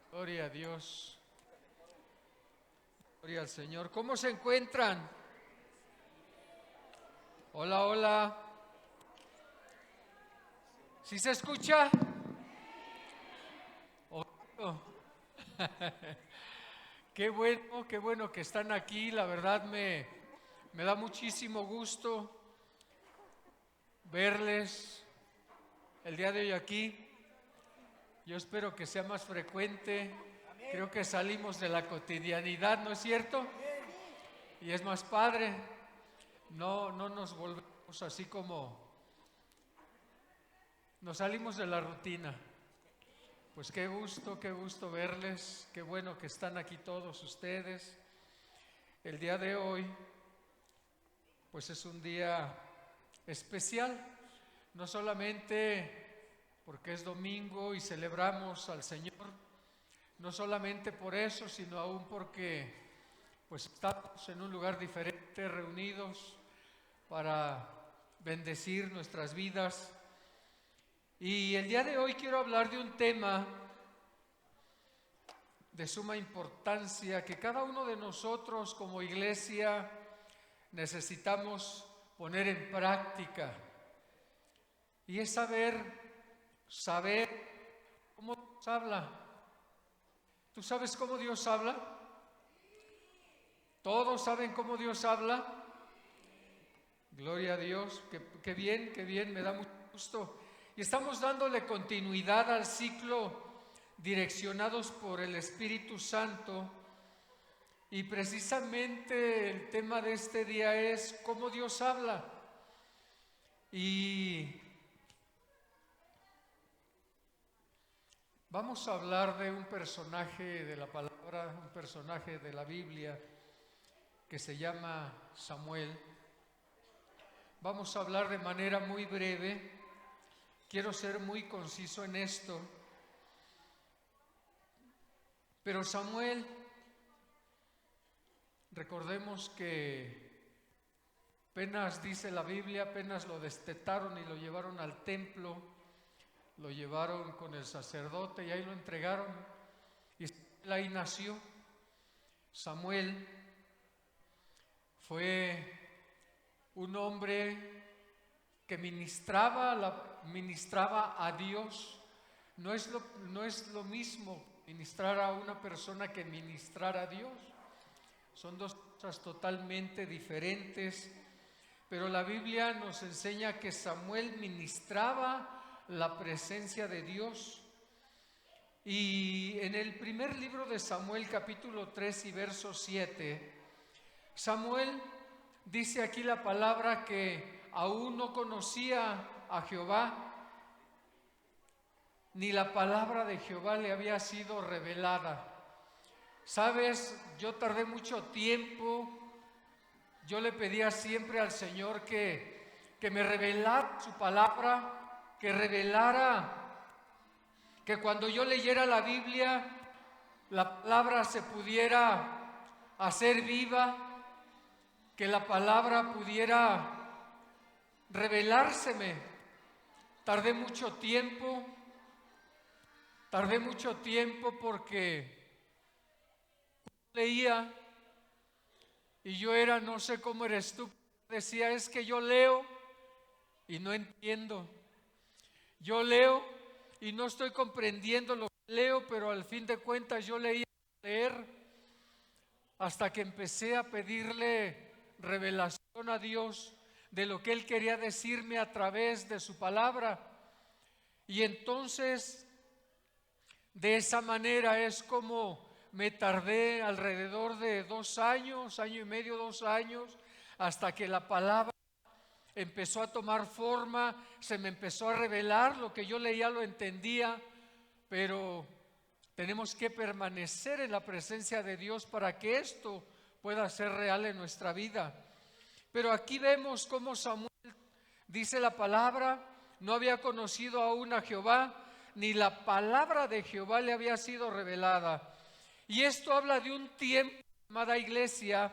Gloria a Dios, gloria al Señor. ¿Cómo se encuentran? Hola, hola. ¿Sí se escucha? Oh, qué bueno que están aquí. La verdad me da muchísimo gusto verles el día de hoy aquí. Yo espero que sea más frecuente. Creo que salimos de la cotidianidad, ¿no es cierto? Y es más padre. No nos volvemos así como nos salimos de la rutina. Pues qué gusto verles, qué bueno que están aquí todos ustedes. El día de hoy, pues es un día especial, no solamente porque es domingo y celebramos al Señor, no solamente por eso, sino aún porque pues estamos en un lugar diferente, reunidos para bendecir nuestras vidas. Y el día de hoy quiero hablar de un tema de suma importancia que cada uno de nosotros como iglesia necesitamos poner en práctica. Y es saber cómo Dios habla. ¿Tú sabes cómo Dios habla? ¿Todos saben cómo Dios habla? Gloria a Dios, qué bien, me da mucho gusto. Y estamos dándole continuidad al ciclo direccionados por el Espíritu Santo. Y precisamente el tema de este día es cómo Dios habla. Y vamos a hablar de un personaje de la palabra, un personaje de la Biblia que se llama Samuel. Vamos a hablar de manera muy breve. Quiero ser muy conciso en esto. Pero Samuel, recordemos que apenas dice la Biblia, apenas lo destetaron y lo llevaron al templo, lo llevaron con el sacerdote y ahí lo entregaron. Y ahí nació. Samuel fue un hombre que ministraba a Dios. No es lo mismo ministrar a una persona que ministrar a Dios. Son dos cosas totalmente diferentes. Pero la Biblia nos enseña que Samuel ministraba la presencia de Dios. Y en el primer libro de Samuel, capítulo 3 y verso 7, Samuel dice aquí la palabra que aún no conocía a Jehová, ni la palabra de Jehová le había sido revelada. Sabes, yo tardé mucho tiempo, yo le pedía siempre al Señor que me revelara su palabra, que revelara, que cuando yo leyera la Biblia, la palabra se pudiera hacer viva, que la palabra pudiera revelárseme. Tardé mucho tiempo porque leía y yo era, no sé cómo eres tú, decía, es que yo leo y no entiendo. Yo leo y no estoy comprendiendo lo que leo, pero al fin de cuentas yo leía leer hasta que empecé a pedirle revelación a Dios de lo que Él quería decirme a través de su palabra. Y entonces, de esa manera es como me tardé alrededor de 2 años, año y medio, 2 años, hasta que la palabra empezó a tomar forma, se me empezó a revelar, lo que yo leía lo entendía, pero tenemos que permanecer en la presencia de Dios para que esto pueda ser real en nuestra vida. Pero aquí vemos cómo Samuel, dice la palabra, no había conocido aún a Jehová, ni la palabra de Jehová le había sido revelada. Y esto habla de un tiempo, amada iglesia,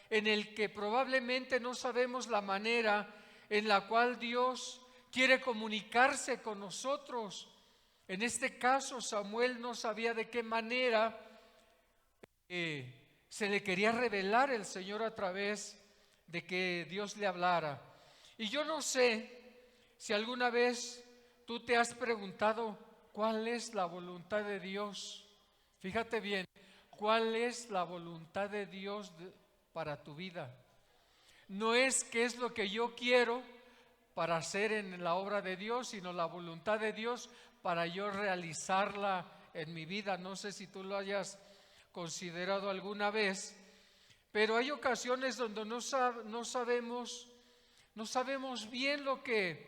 en el que probablemente no sabemos la manera en la cual Dios quiere comunicarse con nosotros. En este caso, Samuel no sabía de qué manera se le quería revelar el Señor a través de que Dios le hablara. Y yo no sé si alguna vez tú te has preguntado cuál es la voluntad de Dios. Fíjate bien, ¿cuál es la voluntad de Dios para tu vida? No es qué es lo que yo quiero para hacer en la obra de Dios, sino la voluntad de Dios para yo realizarla en mi vida. No sé si tú lo hayas considerado alguna vez, pero hay ocasiones donde no sabemos bien lo que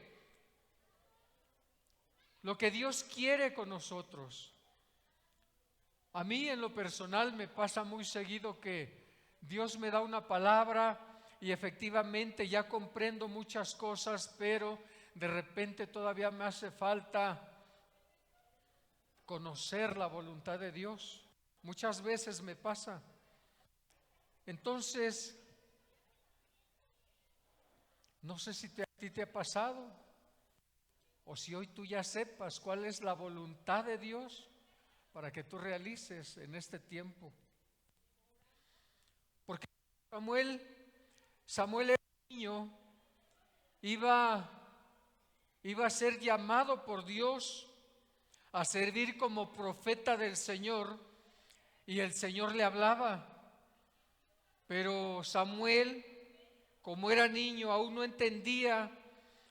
Dios quiere con nosotros. A mí en lo personal me pasa muy seguido que Dios me da una palabra y efectivamente ya comprendo muchas cosas, pero de repente todavía me hace falta conocer la voluntad de Dios. Muchas veces me pasa. Entonces, no sé si a ti te ha pasado o si hoy tú ya sepas cuál es la voluntad de Dios para que tú realices en este tiempo. Porque Samuel era niño, iba a ser llamado por Dios a servir como profeta del Señor, y el Señor le hablaba. Pero Samuel, como era niño, aún no entendía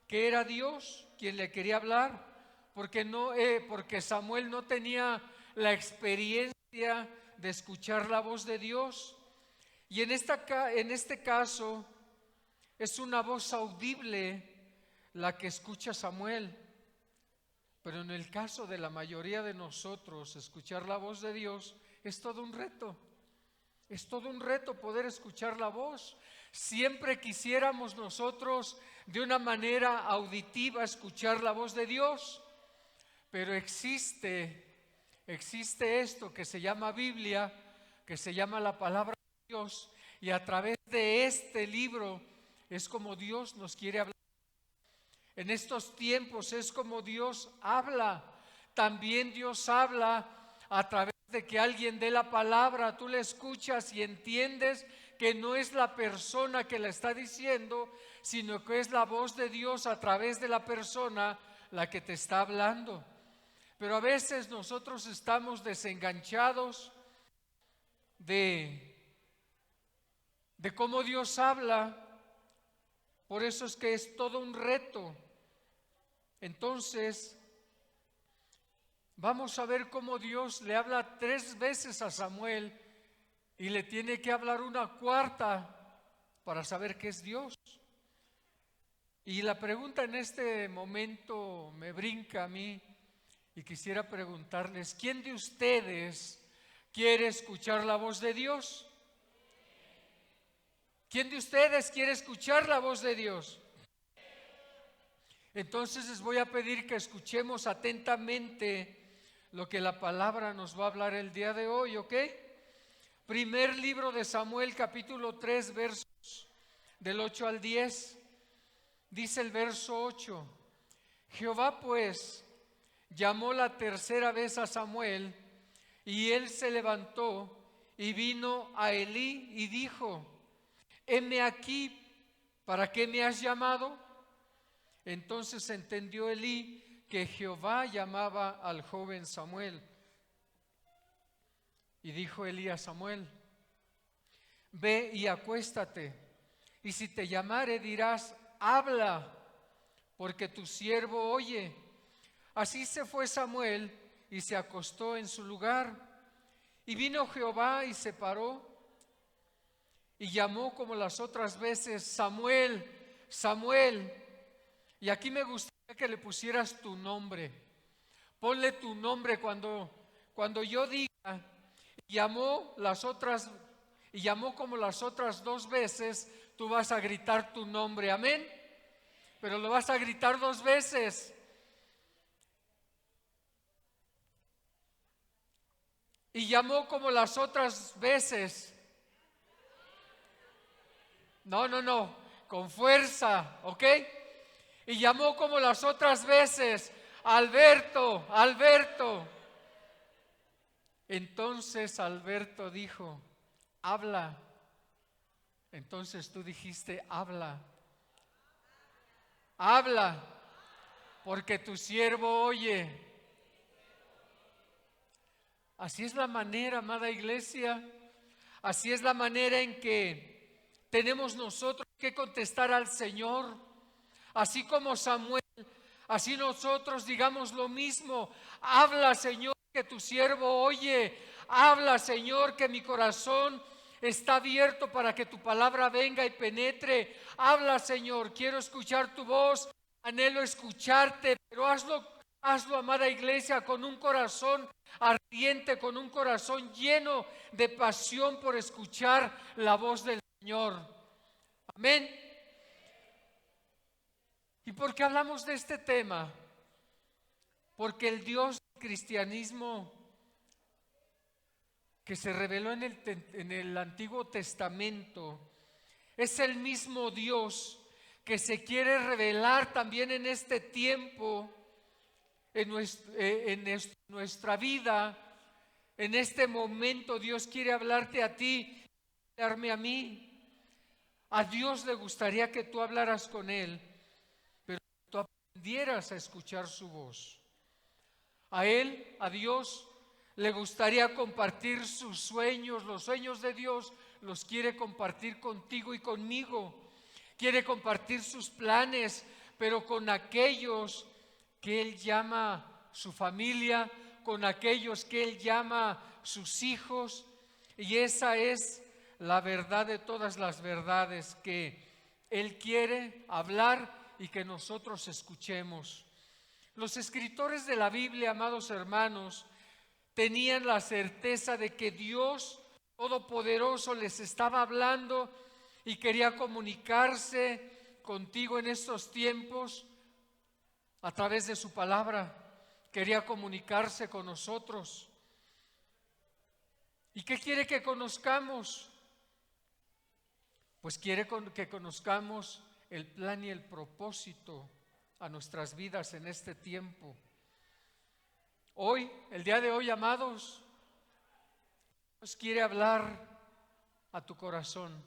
que era Dios quien le quería hablar, porque Samuel no tenía la experiencia de escuchar la voz de Dios. Y en este caso es una voz audible la que escucha Samuel. Pero en el caso de la mayoría de nosotros, escuchar la voz de Dios es todo un reto. Es todo un reto poder escuchar la voz. Siempre quisiéramos nosotros de una manera auditiva escuchar la voz de Dios, pero existe esto que se llama Biblia, que se llama la palabra de Dios, y a través de este libro es como Dios nos quiere hablar. En estos tiempos es como Dios habla. También Dios habla a través de que alguien dé la palabra, tú la escuchas y entiendes que no es la persona que la está diciendo, sino que es la voz de Dios a través de la persona la que te está hablando. Pero a veces nosotros estamos desenganchados de cómo Dios habla. Por eso es que es todo un reto. Entonces, vamos a ver cómo Dios le habla 3 veces a Samuel y le tiene que hablar una cuarta para saber qué es Dios. Y la pregunta en este momento me brinca a mí y quisiera preguntarles, ¿quién de ustedes quiere escuchar la voz de Dios? ¿Quién de ustedes quiere escuchar la voz de Dios? Entonces les voy a pedir que escuchemos atentamente lo que la palabra nos va a hablar el día de hoy, ¿ok? Primer libro de Samuel, capítulo 3, versos del 8 al 10. Dice el verso 8: Jehová pues llamó la tercera vez a Samuel, y él se levantó y vino a Elí y dijo: heme aquí, ¿para qué me has llamado? Entonces entendió Elí que Jehová llamaba al joven Samuel. Y dijo Elí a Samuel: ve y acuéstate, y si te llamare dirás: habla, porque tu siervo oye. Así se fue Samuel y se acostó en su lugar. Y vino Jehová y se paró y llamó como las otras veces: Samuel, Samuel. Y aquí me gustaría que le pusieras tu nombre. Ponle tu nombre cuando yo diga: llamó como las otras 2 veces, tú vas a gritar tu nombre, amén. Pero lo vas a gritar 2 veces. Y llamó como las otras veces. No, con fuerza, ¿ok? Y llamó como las otras veces: Alberto, Alberto. Entonces Alberto dijo, habla. Entonces tú dijiste, habla. Habla, porque tu siervo oye. Así es la manera, amada iglesia. Así es la manera en que tenemos nosotros que contestar al Señor. Así como Samuel, así nosotros digamos lo mismo. Habla, Señor, que tu siervo oye. Habla, Señor, que mi corazón está abierto para que tu palabra venga y penetre. Habla, Señor, quiero escuchar tu voz, anhelo escucharte, pero hazlo, amada iglesia, con un corazón ardiente, con un corazón lleno de pasión por escuchar la voz del Señor. Amén. ¿Y por qué hablamos de este tema? Porque el Dios del cristianismo que se reveló en el Antiguo Testamento es el mismo Dios que se quiere revelar también en este tiempo, en nuestra vida. En este momento Dios quiere hablarte a ti, hablarme a mí. A Dios le gustaría que tú hablaras con Él, pero que tú aprendieras a escuchar su voz. A Él, a Dios, le gustaría compartir sus sueños, los sueños de Dios los quiere compartir contigo y conmigo. Quiere compartir sus planes, pero con aquellos que Él llama su familia, con aquellos que Él llama sus hijos. Y esa es la verdad de todas las verdades, que Él quiere hablar y que nosotros escuchemos. Los escritores de la Biblia, amados hermanos, tenían la certeza de que Dios Todopoderoso les estaba hablando y quería comunicarse contigo en estos tiempos a través de su palabra. Quería comunicarse con nosotros. ¿Y qué quiere que conozcamos? Pues quiere que conozcamos el plan y el propósito a nuestras vidas en este tiempo. Hoy, el día de hoy, amados, Dios quiere hablar a tu corazón.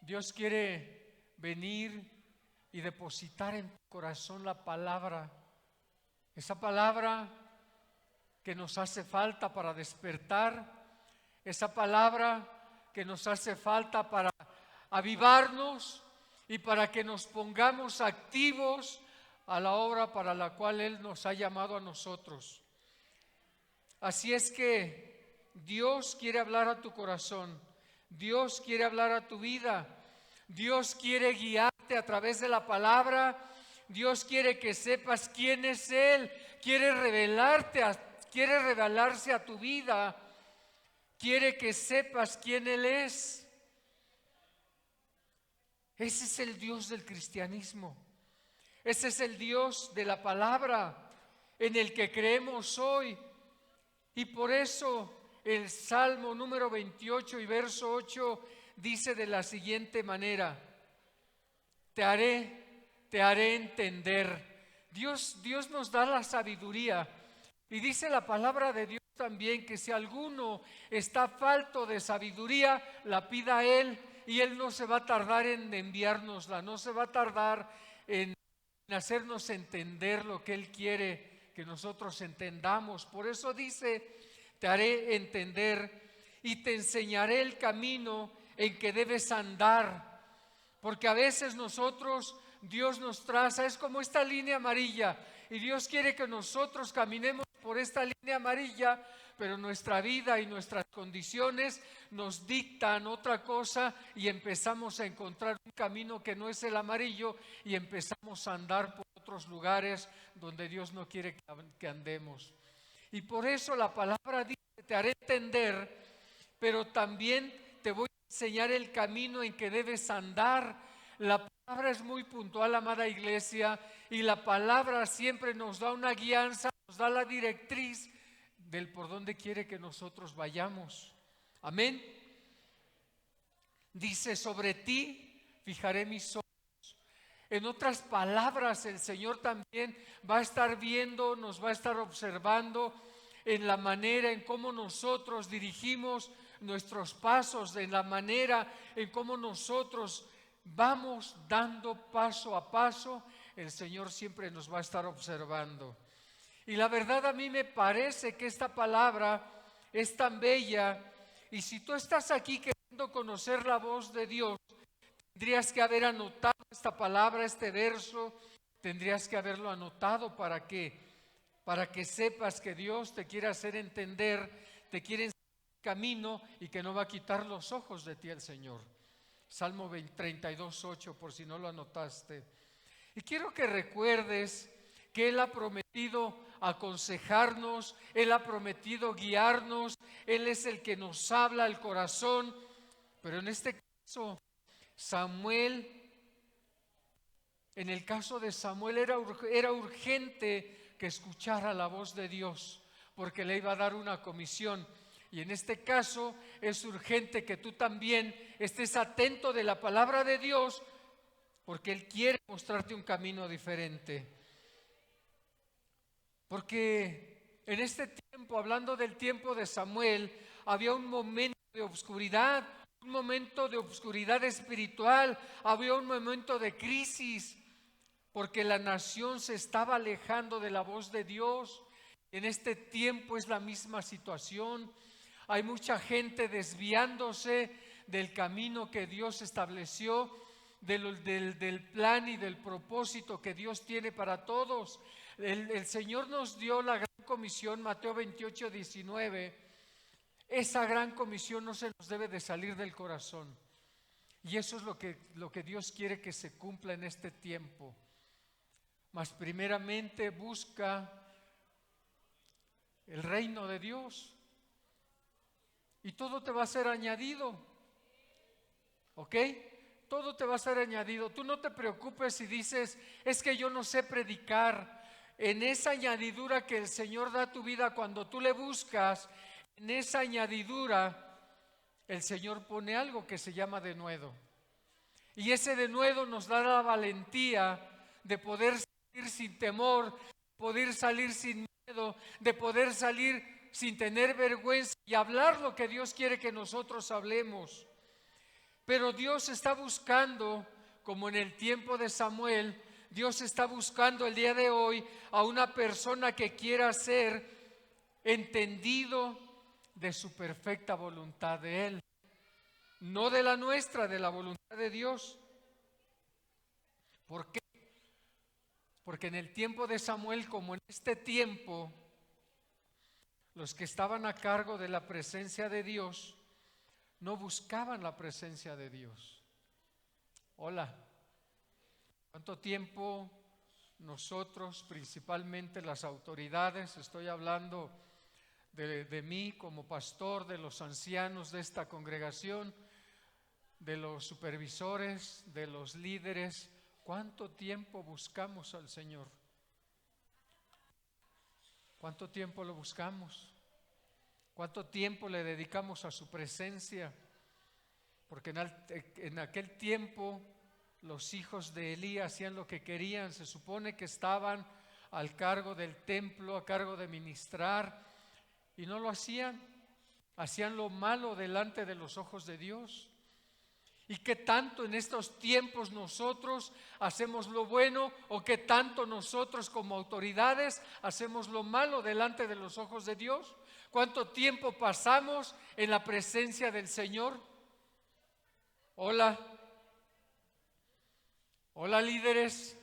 Dios quiere venir y depositar en tu corazón la palabra, esa palabra que nos hace falta para despertar, esa palabra que nos hace falta para avivarnos y para que nos pongamos activos a la obra para la cual Él nos ha llamado a nosotros. Así es que Dios quiere hablar a tu corazón, Dios quiere hablar a tu vida, Dios quiere guiarte a través de la palabra, Dios quiere que sepas quién es Él, quiere revelarse a tu vida, quiere que sepas quién Él es. Ese es el Dios del cristianismo. Ese es el Dios de la palabra en el que creemos hoy. Y por eso el Salmo número 28 y verso 8 dice de la siguiente manera: te haré entender. Dios nos da la sabiduría. Y dice la palabra de Dios también que si alguno está falto de sabiduría, la pida a Él, y Él no se va a tardar en enviárnosla, no se va a tardar en hacernos entender lo que Él quiere que nosotros entendamos. Por eso dice: te haré entender y te enseñaré el camino en que debes andar. Porque a veces Dios nos traza, es como esta línea amarilla, y Dios quiere que nosotros caminemos por esta línea amarilla, pero nuestra vida y nuestras condiciones nos dictan otra cosa y empezamos a encontrar un camino que no es el amarillo y empezamos a andar por otros lugares donde Dios no quiere que andemos. Y por eso la palabra dice: te haré entender, pero también te voy a enseñar el camino en que debes andar. La palabra es muy puntual, amada iglesia, y la palabra siempre nos da una guianza, nos da la directriz del por dónde quiere que nosotros vayamos. Amén. Dice: sobre ti fijaré mis ojos. En otras palabras, el Señor también va a estar viendo, nos va a estar observando en la manera en cómo nosotros dirigimos nuestros pasos, en la manera en cómo nosotros vamos dando paso a paso. El Señor siempre nos va a estar observando. Y la verdad, a mí me parece que esta palabra es tan bella, y si tú estás aquí queriendo conocer la voz de Dios, tendrías que haber anotado esta palabra, este verso, tendrías que haberlo anotado. ¿Para qué? Para que sepas que Dios te quiere hacer entender, te quiere enseñar el camino, y que no va a quitar los ojos de ti el Señor. Salmo 32:8, por si no lo anotaste. Y quiero que recuerdes que Él ha prometido aconsejarnos, Él ha prometido guiarnos, Él es el que nos habla al corazón. Pero en este caso, en el caso de Samuel era urgente que escuchara la voz de Dios, porque le iba a dar una comisión. Y en este caso es urgente que tú también estés atento de la palabra de Dios, porque Él quiere mostrarte un camino diferente. Porque en este tiempo, hablando del tiempo de Samuel, había un momento de obscuridad, un momento de obscuridad espiritual, había un momento de crisis, porque la nación se estaba alejando de la voz de Dios. En este tiempo es la misma situación. Hay mucha gente desviándose del camino que Dios estableció, del plan y del propósito que Dios tiene para todos. El Señor nos dio la gran comisión, Mateo 28:19. Esa gran comisión no se nos debe de salir del corazón. Y eso es lo que Dios quiere que se cumpla en este tiempo. Mas primeramente busca el reino de Dios, y todo te va a ser añadido. ¿Ok? Todo te va a ser añadido. Tú no te preocupes si dices, es que yo no sé predicar. En esa añadidura que el Señor da a tu vida cuando tú le buscas, en esa añadidura el Señor pone algo que se llama denuedo. Y ese denuedo nos da la valentía de poder salir sin temor, de poder salir sin miedo, de poder salir sin tener vergüenza y hablar lo que Dios quiere que nosotros hablemos. Pero Dios está buscando, como en el tiempo de Samuel, Dios está buscando el día de hoy a una persona que quiera ser entendido de su perfecta voluntad de Él, no de la nuestra, de la voluntad de Dios. ¿Por qué? Porque en el tiempo de Samuel, como en este tiempo, los que estaban a cargo de la presencia de Dios no buscaban la presencia de Dios. Hola, ¿cuánto tiempo nosotros, principalmente las autoridades, estoy hablando de mí como pastor, de los ancianos de esta congregación, de los supervisores, de los líderes, cuánto tiempo buscamos al Señor? ¿Cuánto tiempo lo buscamos? ¿Cuánto tiempo le dedicamos a su presencia? Porque en aquel tiempo los hijos de Elí hacían lo que querían. Se supone que estaban al cargo del templo, a cargo de ministrar, y no lo hacían. Hacían lo malo delante de los ojos de Dios. ¿Y qué tanto en estos tiempos nosotros hacemos lo bueno, o qué tanto nosotros como autoridades hacemos lo malo delante de los ojos de Dios? ¿Cuánto tiempo pasamos en la presencia del Señor? Hola. Hola, líderes.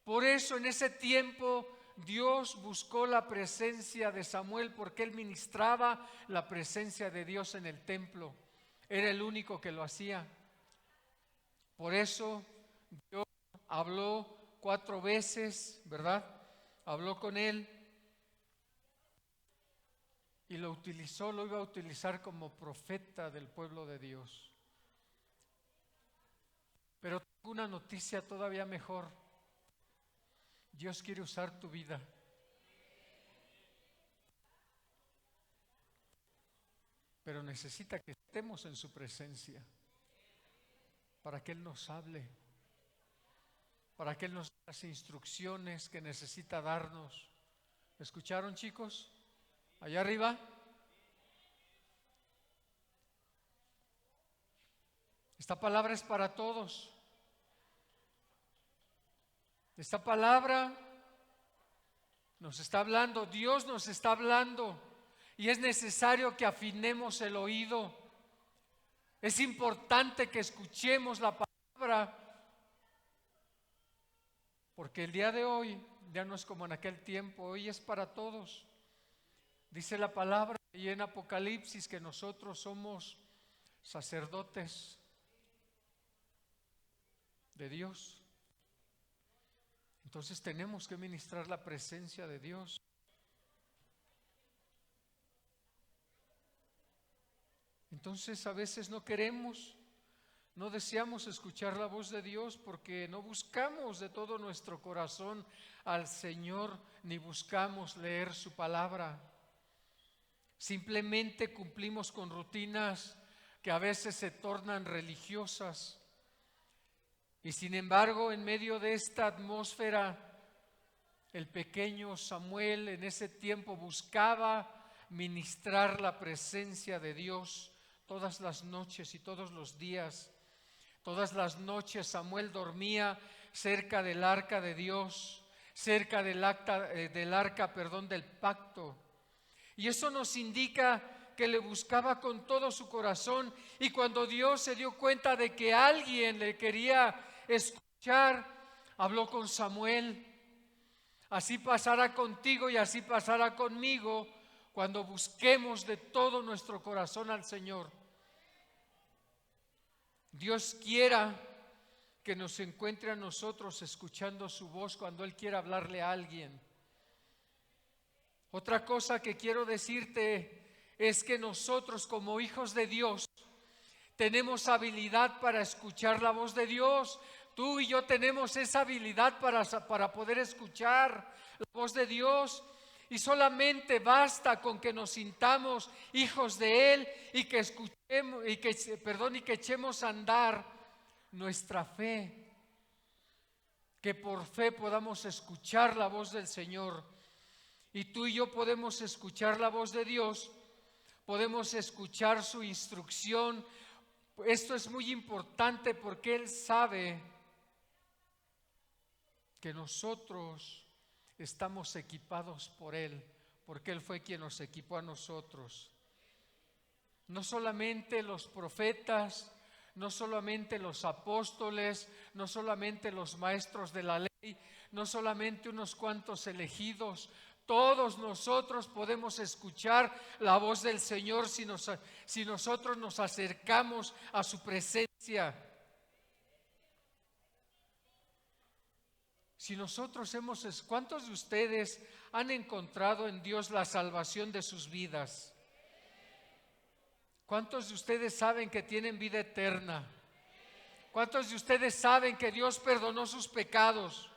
Por eso en ese tiempo Dios buscó la presencia de Samuel, porque él ministraba la presencia de Dios en el templo. Era el único que lo hacía. Por eso Dios habló 4 veces, ¿verdad? Habló con él y lo iba a utilizar como profeta del pueblo de Dios. Pero tengo una noticia todavía mejor. Dios quiere usar tu vida. Pero necesita que estemos en su presencia para que Él nos hable, para que Él nos dé las instrucciones que necesita darnos. ¿Me escucharon, chicos? Allá arriba. Esta palabra es para todos. Esta palabra nos está hablando, Dios nos está hablando, y es necesario que afinemos el oído. Es importante que escuchemos la palabra, porque el día de hoy ya no es como en aquel tiempo, hoy es para todos. Dice la palabra y en Apocalipsis que nosotros somos sacerdotes de Dios. Entonces tenemos que ministrar la presencia de Dios. Entonces a veces no queremos, no deseamos escuchar la voz de Dios porque no buscamos de todo nuestro corazón al Señor, ni buscamos leer su palabra. Simplemente cumplimos con rutinas que a veces se tornan religiosas. Y sin embargo, en medio de esta atmósfera, el pequeño Samuel en ese tiempo buscaba ministrar la presencia de Dios todas las noches y todos los días. Todas las noches Samuel dormía cerca del arca de Dios, cerca del arca del pacto. Y eso nos indica que le buscaba con todo su corazón, y cuando Dios se dio cuenta de que alguien le quería escuchar, habló con Samuel. Así pasará contigo y así pasará conmigo cuando busquemos de todo nuestro corazón al Señor. Dios quiera que nos encuentre a nosotros escuchando su voz cuando Él quiera hablarle a alguien. Otra cosa que quiero decirte es que nosotros como hijos de Dios tenemos habilidad para escuchar la voz de Dios. Tú y yo tenemos esa habilidad para poder escuchar la voz de Dios, y solamente basta con que nos sintamos hijos de Él y que escuchemos y que echemos a andar nuestra fe, que por fe podamos escuchar la voz del Señor. Y tú y yo podemos escuchar la voz de Dios, podemos escuchar su instrucción. Esto es muy importante porque Él sabe que nosotros estamos equipados por Él, porque Él fue quien nos equipó a nosotros. No solamente los profetas, no solamente los apóstoles, no solamente los maestros de la ley, no solamente unos cuantos elegidos. Todos nosotros podemos escuchar la voz del Señor si nosotros nos acercamos a su presencia. Si nosotros ¿cuántos de ustedes han encontrado en Dios la salvación de sus vidas? ¿Cuántos de ustedes saben que tienen vida eterna? ¿Cuántos de ustedes saben que Dios perdonó sus pecados?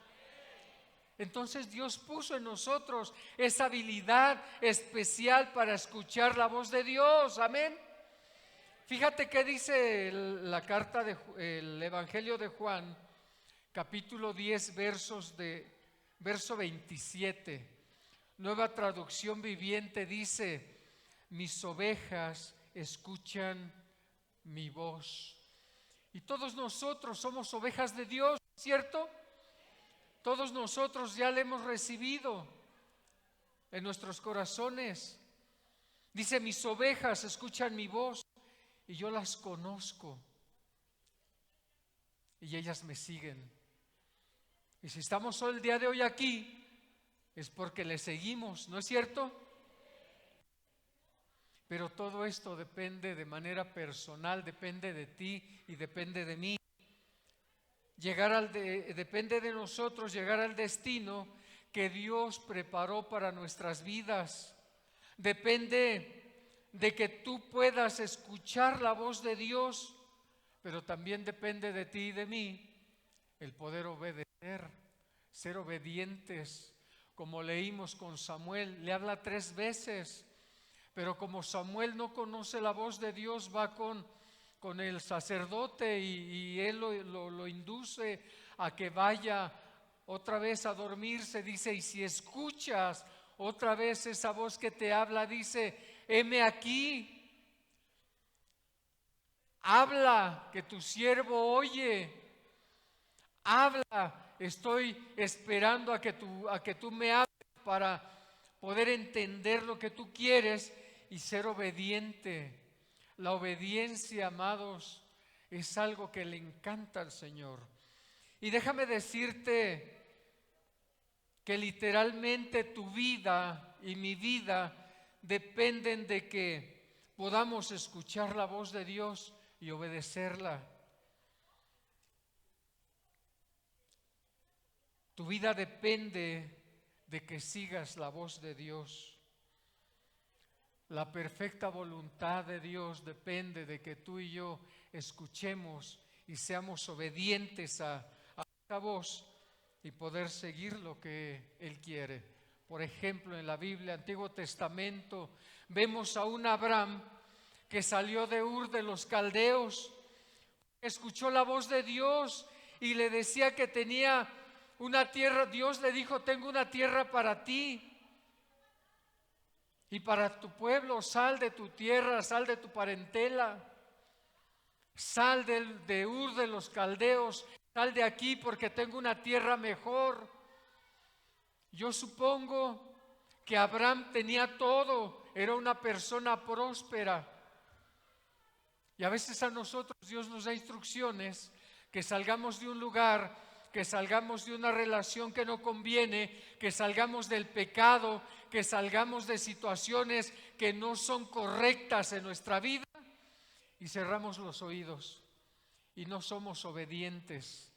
Entonces Dios puso en nosotros esa habilidad especial para escuchar la voz de Dios. Amén. Fíjate qué dice la carta del Evangelio de Juan, capítulo 10, verso 27. Nueva Traducción Viviente dice: mis ovejas escuchan mi voz. Y todos nosotros somos ovejas de Dios, ¿cierto? Todos nosotros ya le hemos recibido en nuestros corazones. Dice: mis ovejas escuchan mi voz y yo las conozco y ellas me siguen. Y si estamos el día de hoy aquí, es porque le seguimos, ¿no es cierto? Pero todo esto depende de manera personal, depende de ti y depende de mí. Depende de nosotros llegar al destino que Dios preparó para nuestras vidas. Depende de que tú puedas escuchar la voz de Dios, pero también depende de ti y de mí el poder obedecer, ser obedientes. Como leímos con Samuel, le habla 3 veces, pero como Samuel no conoce la voz de Dios, va con con el sacerdote y él lo induce a que vaya otra vez a dormirse. Dice, y si escuchas otra vez esa voz que te habla, dice, heme aquí, habla, que tu siervo oye, habla, estoy esperando a que tú me hables para poder entender lo que tú quieres y ser obediente. La obediencia, amados, es algo que le encanta al Señor. Y déjame decirte que literalmente tu vida y mi vida dependen de que podamos escuchar la voz de Dios y obedecerla. Tu vida depende de que sigas la voz de Dios. La perfecta voluntad de Dios depende de que tú y yo escuchemos y seamos obedientes a esa voz y poder seguir lo que Él quiere. Por ejemplo, en la Biblia, Antiguo Testamento, vemos a un Abraham que salió de Ur de los Caldeos, escuchó la voz de Dios y le decía que tenía una tierra. Dios le dijo, tengo una tierra para ti y para tu pueblo. Sal de tu tierra, sal de tu parentela, sal de Ur de los Caldeos, sal de aquí porque tengo una tierra mejor. Yo supongo que Abraham tenía todo, era una persona próspera. Y a veces a nosotros Dios nos da instrucciones que salgamos de un lugar, que salgamos de una relación que no conviene, que salgamos del pecado, que salgamos de situaciones que no son correctas en nuestra vida y cerramos los oídos y no somos obedientes.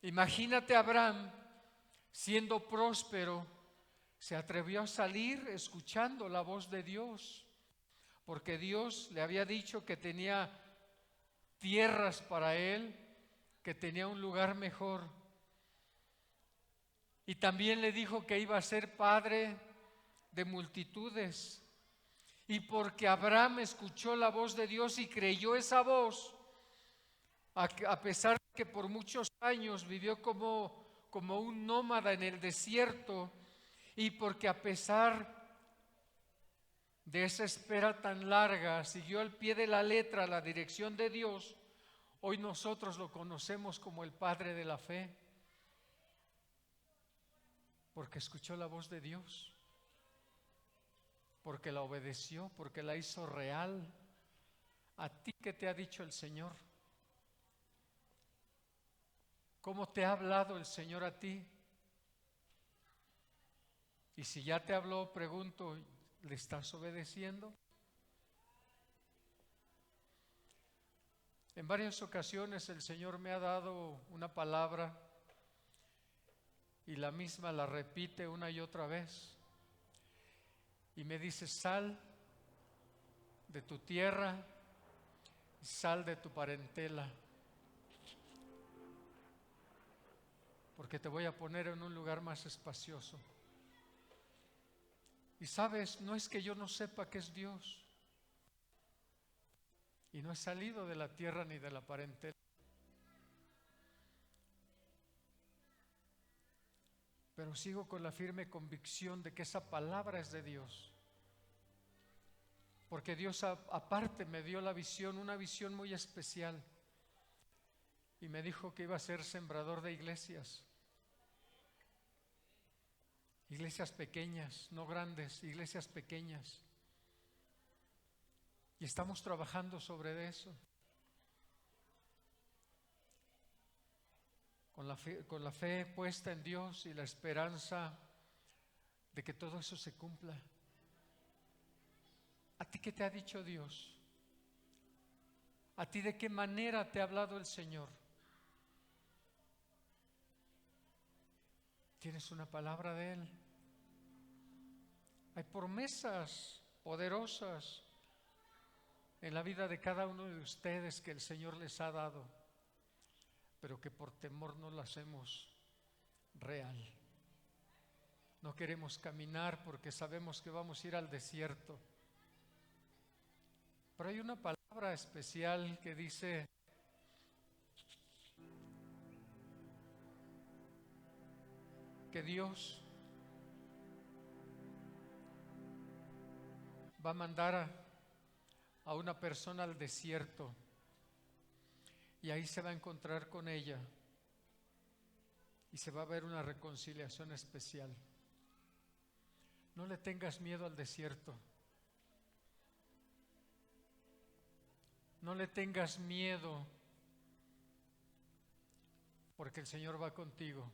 Imagínate a Abraham siendo próspero, se atrevió a salir escuchando la voz de Dios, porque Dios le había dicho que tenía tierras para él, que tenía un lugar mejor. Y también le dijo que iba a ser padre de multitudes. Y porque Abraham escuchó la voz de Dios y creyó esa voz, a pesar de que por muchos años vivió como un nómada en el desierto, y porque a pesar de esa espera tan larga siguió al pie de la letra la dirección de Dios, hoy nosotros lo conocemos como el Padre de la fe, porque escuchó la voz de Dios, porque la obedeció, porque la hizo real. ¿A ti qué te ha dicho el Señor? ¿Cómo te ha hablado el Señor a ti? Y si ya te habló, pregunto, ¿le estás obedeciendo? En varias ocasiones el Señor me ha dado una palabra y la misma la repite una y otra vez. Y me dice, sal de tu tierra, sal de tu parentela, porque te voy a poner en un lugar más espacioso. Y sabes, no es que yo no sepa que es Dios, y no he salido de la tierra ni de la parentela, pero sigo con la firme convicción de que esa palabra es de Dios, porque Dios aparte me dio la visión, una visión muy especial, y me dijo que iba a ser sembrador de iglesias. Iglesias pequeñas, no grandes, iglesias pequeñas. Y estamos trabajando sobre eso. Con la fe puesta en Dios y la esperanza de que todo eso se cumpla. ¿A ti qué te ha dicho Dios? ¿A ti de qué manera te ha hablado el Señor? ¿Tienes una palabra de Él? Hay promesas poderosas en la vida de cada uno de ustedes que el Señor les ha dado, pero que por temor no las hacemos real. No queremos caminar porque sabemos que vamos a ir al desierto. Pero hay una palabra especial que dice que Dios va a mandar a una persona al desierto y ahí se va a encontrar con ella y se va a ver una reconciliación especial. No le tengas miedo al desierto. No le tengas miedo, porque el Señor va contigo.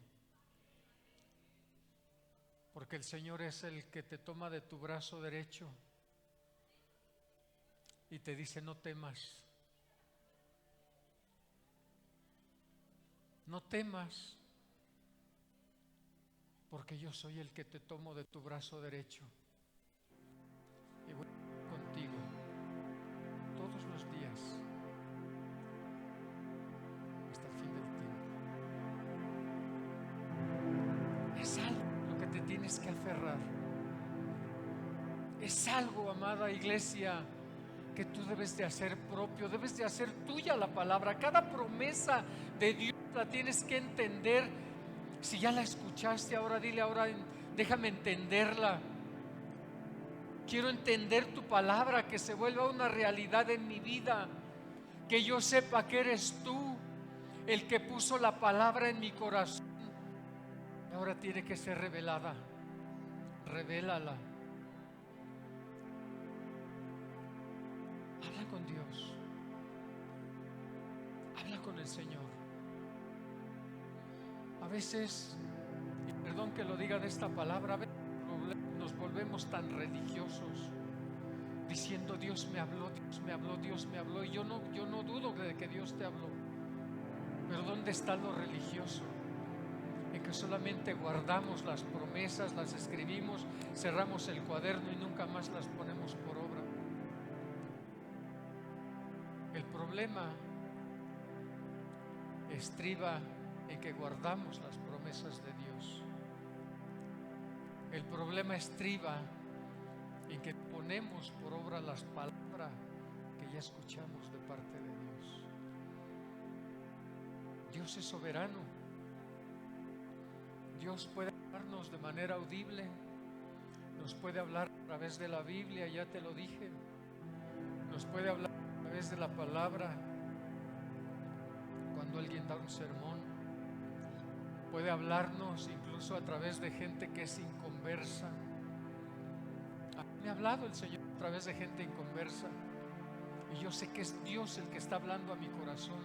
Porque el Señor es el que te toma de tu brazo derecho y te dice: no temas. No temas, porque yo soy el que te tomo de tu brazo derecho y voy contigo todos los días hasta el fin del tiempo. Es algo lo que te tienes que aferrar. Es algo, amada iglesia, que tú debes de hacer propio, debes de hacer tuya la palabra. Cada promesa de Dios la tienes que entender. Si ya la escuchaste, ahora dile: ahora déjame entenderla. Quiero entender tu palabra, que se vuelva una realidad en mi vida, que yo sepa que eres tú el que puso la palabra en mi corazón. Ahora tiene que ser revelada. Revélala. Habla con Dios. Habla con el Señor. A veces, y perdón que lo diga de esta palabra, a veces nos volvemos tan religiosos, diciendo: Dios me habló, Dios me habló, Dios me habló. Y yo no dudo de que Dios te habló. Pero ¿dónde está lo religioso? En que solamente guardamos las promesas, las escribimos, cerramos el cuaderno y nunca más las ponemos por obra. El problema estriba en que guardamos las promesas de Dios. El problema estriba en que ponemos por obra las palabras que ya escuchamos de parte de Dios. Dios es soberano. Dios puede hablarnos de manera audible, nos puede hablar a través de la Biblia, ya te lo dije, nos puede hablar a través de la palabra cuando alguien da un sermón, puede hablarnos incluso a través de gente que es inconversa. A mí me ha hablado el Señor a través de gente inconversa y yo sé que es Dios el que está hablando a mi corazón,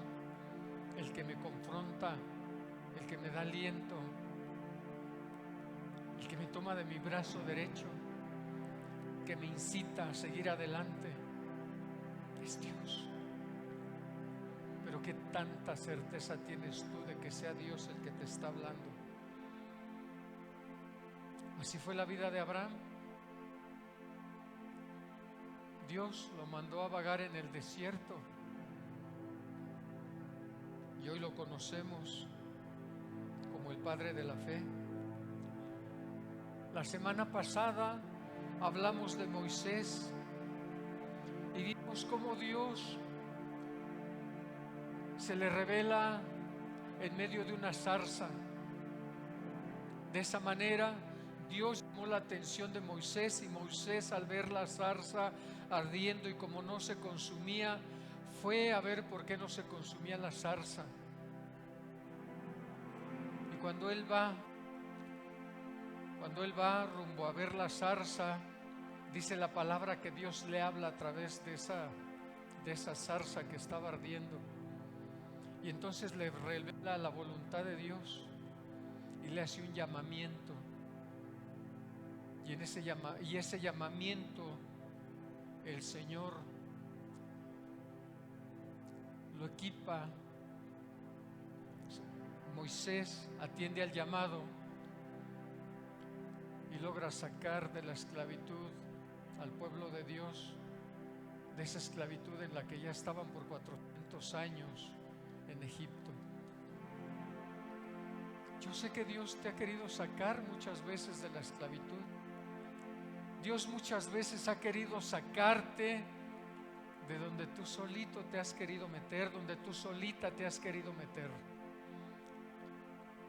el que me confronta, el que me da aliento, el que me toma de mi brazo derecho, que me incita a seguir adelante. Es Dios. Pero qué tanta certeza tienes tú de que sea Dios el que te está hablando. Así fue la vida de Abraham. Dios lo mandó a vagar en el desierto y hoy lo conocemos como el padre de la fe. La semana pasada hablamos de Moisés y vimos cómo Dios se le revela en medio de una zarza. De esa manera Dios llamó la atención de Moisés y Moisés, al ver la zarza ardiendo y como no se consumía, fue a ver por qué no se consumía la zarza. Y cuando él va rumbo a ver la zarza, dice la palabra que Dios le habla a través de esa zarza que estaba ardiendo. Y entonces le revela la voluntad de Dios y le hace un llamamiento. Y ese llamamiento el Señor lo equipa. Moisés atiende al llamado y logra sacar de la esclavitud al pueblo de Dios, de esa esclavitud en la que ya estaban por 400 años en Egipto. Yo sé que Dios te ha querido sacar muchas veces de la esclavitud. Dios muchas veces ha querido sacarte de donde tú solito te has querido meter, donde tú solita te has querido meter.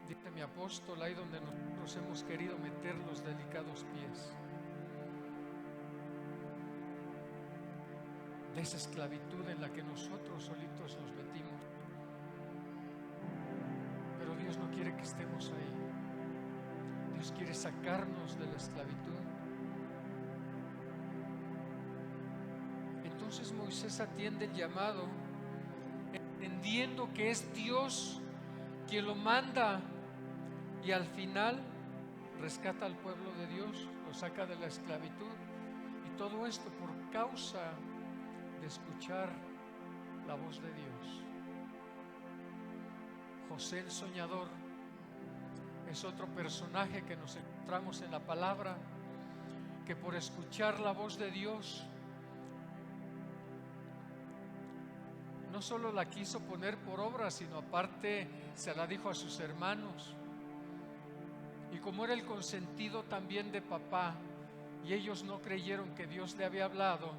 Dice mi apóstol, ahí donde nosotros hemos querido meter los delicados pies de esa esclavitud en la que nosotros solitos nos metimos. Pero Dios no quiere que estemos ahí. Dios quiere sacarnos de la esclavitud. Entonces Moisés atiende el llamado, entendiendo que es Dios quien lo manda, y al final rescata al pueblo de Dios, lo saca de la esclavitud, y todo esto por causa de escuchar la voz de Dios. José el soñador es otro personaje que nos encontramos en la palabra, que por escuchar la voz de Dios no solo la quiso poner por obra, sino aparte se la dijo a sus hermanos. Y como era el consentido también de papá, y ellos no creyeron que Dios le había hablado,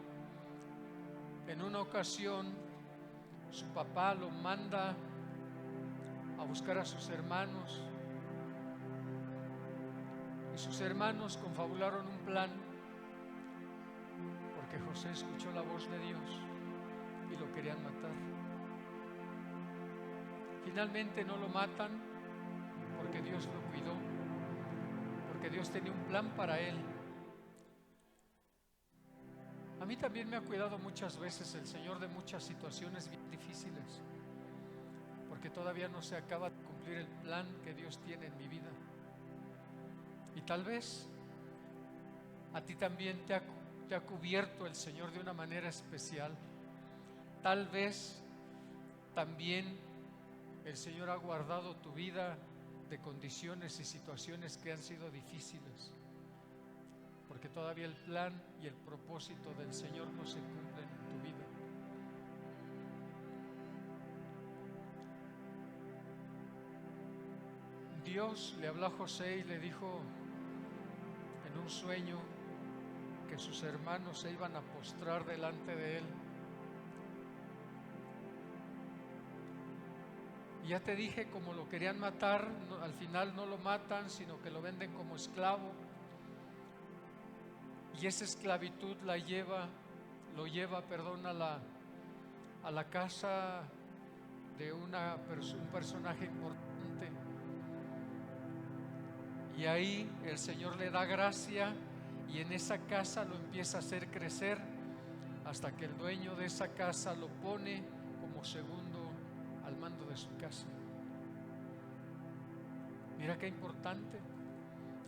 en una ocasión su papá lo manda a buscar a sus hermanos, y sus hermanos confabularon un plan, porque José escuchó la voz de Dios y lo querían matar. Finalmente no lo matan porque Dios lo cuidó, porque Dios tenía un plan para él. A mí también me ha cuidado muchas veces el Señor de muchas situaciones bien difíciles, porque todavía no se acaba de cumplir el plan que Dios tiene en mi vida. Y tal vez a ti también te ha cubierto el Señor de una manera especial. Tal vez también el Señor ha guardado tu vida de condiciones y situaciones que han sido difíciles, porque todavía el plan y el propósito del Señor no se cumplen en tu vida. Dios le habló a José y le dijo en un sueño que sus hermanos se iban a postrar delante de él. Y ya te dije, como lo querían matar, al final no lo matan, sino que lo venden como esclavo. Y esa esclavitud lo lleva a la casa de un personaje importante. Y ahí el Señor le da gracia, y en esa casa lo empieza a hacer crecer, hasta que el dueño de esa casa lo pone como segundo al mando de su casa. Mira qué importante.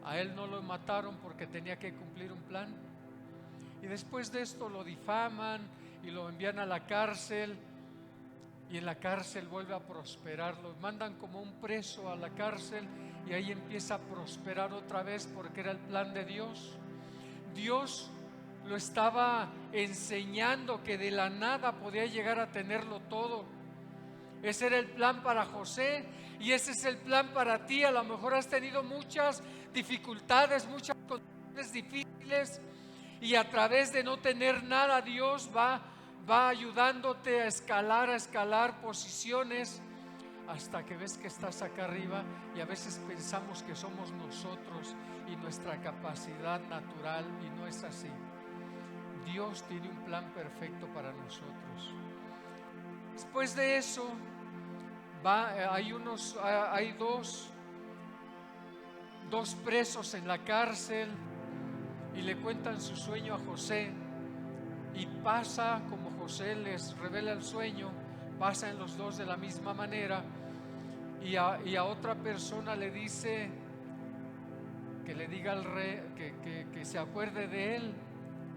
A él no lo mataron porque tenía que cumplir un plan, y después de esto lo difaman y lo envían a la cárcel, y en la cárcel vuelve a prosperar. Lo mandan como un preso a la cárcel, y ahí empieza a prosperar otra vez, porque era el plan de Dios. Dios lo estaba enseñando que de la nada podía llegar a tenerlo todo. Ese era el plan para José, y ese es el plan para ti. A lo mejor has tenido muchas dificultades, muchas condiciones difíciles, y a través de no tener nada, Dios va ayudándote a escalar posiciones, hasta que ves que estás acá arriba, y a veces pensamos que somos nosotros y nuestra capacidad natural, y no es así. Dios tiene un plan perfecto para nosotros. Después de eso hay dos presos en la cárcel, y le cuentan su sueño a José, y pasa como José les revela el sueño, pasan los dos de la misma manera, y a otra persona le dice que le diga al rey que se acuerde de él.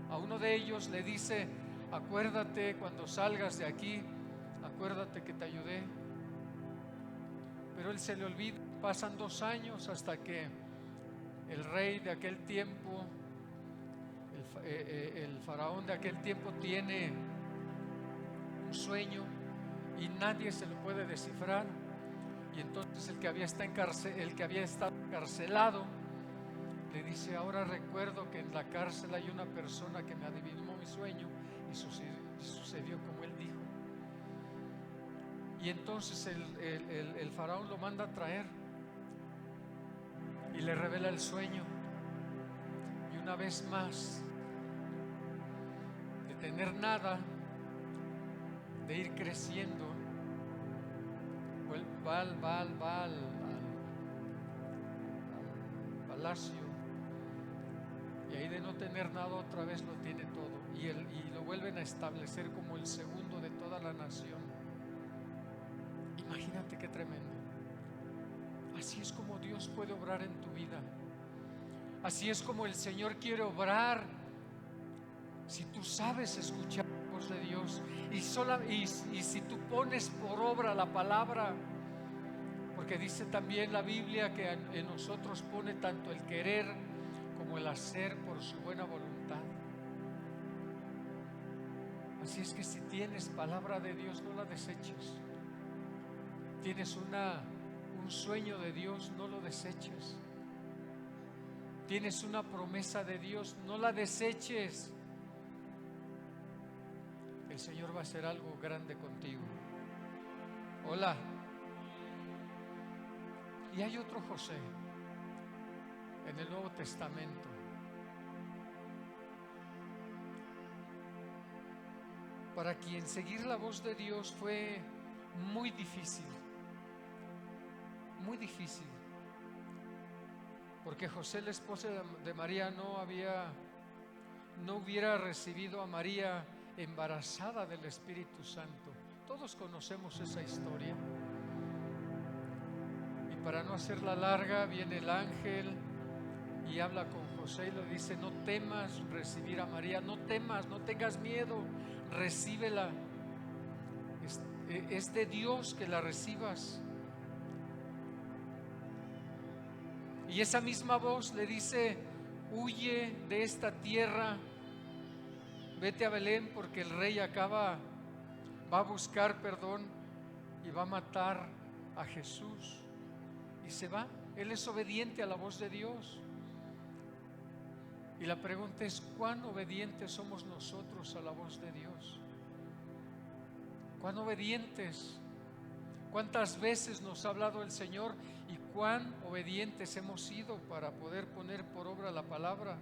A uno de ellos le dice: acuérdate cuando salgas de aquí, acuérdate que te ayudé. Pero él se le olvida. Pasan 2 años hasta que el rey de aquel tiempo, el faraón de aquel tiempo, tiene un sueño y nadie se lo puede descifrar. Y entonces el que había estado encarcelado le dice: ahora recuerdo que en la cárcel hay una persona que me adivinó mi sueño y sucedió como él dijo. Y entonces el faraón lo manda a traer y le revela el sueño. Y una vez más, de tener nada, de ir creciendo, va al palacio, y ahí de no tener nada otra vez lo tiene todo, y lo vuelven a establecer como el segundo de toda la nación. Imagínate qué tremendo. Así es como Dios puede obrar en tu vida. Así es como el Señor quiere obrar si tú sabes escuchar la voz de Dios y si tú pones por obra la palabra. Porque dice también la Biblia que en nosotros pone tanto el querer como el hacer por su buena voluntad. Así es que si tienes palabra de Dios, no la deseches. Tienes un sueño de Dios, no lo deseches. Tienes una promesa de Dios, no la deseches. El Señor va a hacer algo grande contigo. Hola. Y hay otro José en el Nuevo Testamento. Para quien seguir la voz de Dios fue muy difícil. Muy difícil. Porque José, el esposo de María, no hubiera recibido a María embarazada del Espíritu Santo. Todos conocemos esa historia. Y para no hacerla larga, viene el ángel y habla con José y le dice: no temas recibir a María, no temas, no tengas miedo, recíbela. Es de Dios que la recibas. Y esa misma voz le dice: huye de esta tierra, vete a Belén, porque el rey va a buscar perdón y va a matar a Jesús. Y se va. Él es obediente a la voz de Dios. Y la pregunta es: ¿cuán obedientes somos nosotros a la voz de Dios? ¿Cuán obedientes? ¿Cuántas veces nos ha hablado el Señor y cuán obedientes hemos sido para poder poner por obra la palabra?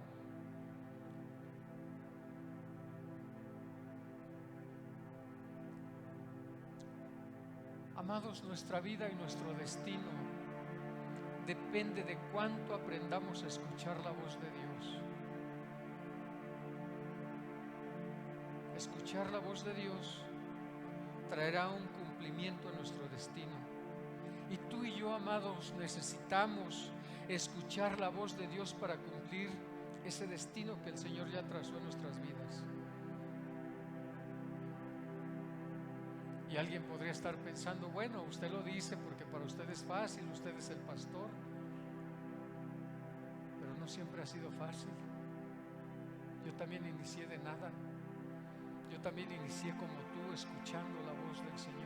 Amados, nuestra vida y nuestro destino depende de cuánto aprendamos a escuchar la voz de Dios. Escuchar la voz de Dios traerá un cumplimiento a nuestro destino. Y tú y yo, amados, necesitamos escuchar la voz de Dios para cumplir ese destino que el Señor ya trazó en nuestras vidas. Y alguien podría estar pensando: bueno, usted lo dice porque para usted es fácil, usted es el pastor. Pero no siempre ha sido fácil. Yo también inicié de nada. Yo también inicié como tú, escuchando la voz del Señor.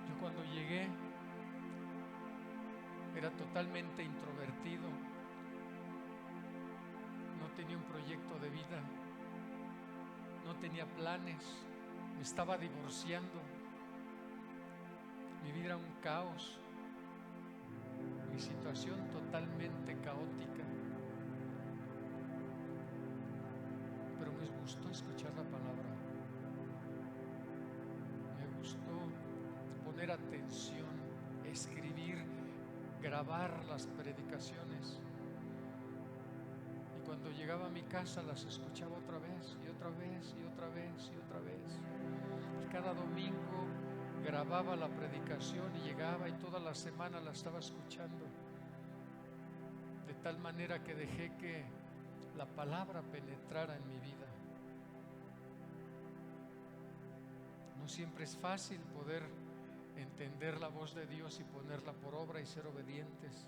Yo cuando llegué era totalmente introvertido. No tenía un proyecto de vida. No tenía planes. Me estaba divorciando. Mi vida era un caos. Mi situación totalmente caótica. Pero me gustó escuchar la palabra. Me gustó poner atención, escribir, grabar las predicaciones. Y cuando llegaba a mi casa las escuchaba otra vez y otra vez y otra vez y otra vez. Y cada domingo grababa la predicación y llegaba y toda la semana la estaba escuchando. De tal manera que dejé que la palabra penetrara en mi vida. No siempre es fácil poder entender la voz de Dios y ponerla por obra y ser obedientes.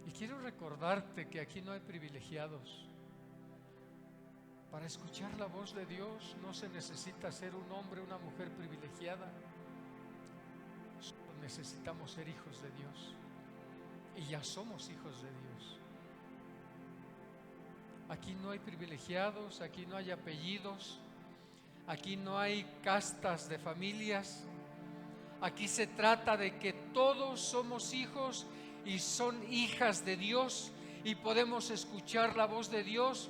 Y quiero recordarte que aquí no hay privilegiados. Para escuchar la voz de Dios no se necesita ser un hombre o una mujer privilegiada. Solo necesitamos ser hijos de Dios. ya somos hijos de Dios. Aquí no hay privilegiados, aquí no hay apellidos, aquí no hay castas de familias. Aquí se trata de que todos somos hijos y son hijas de Dios y podemos escuchar la voz de Dios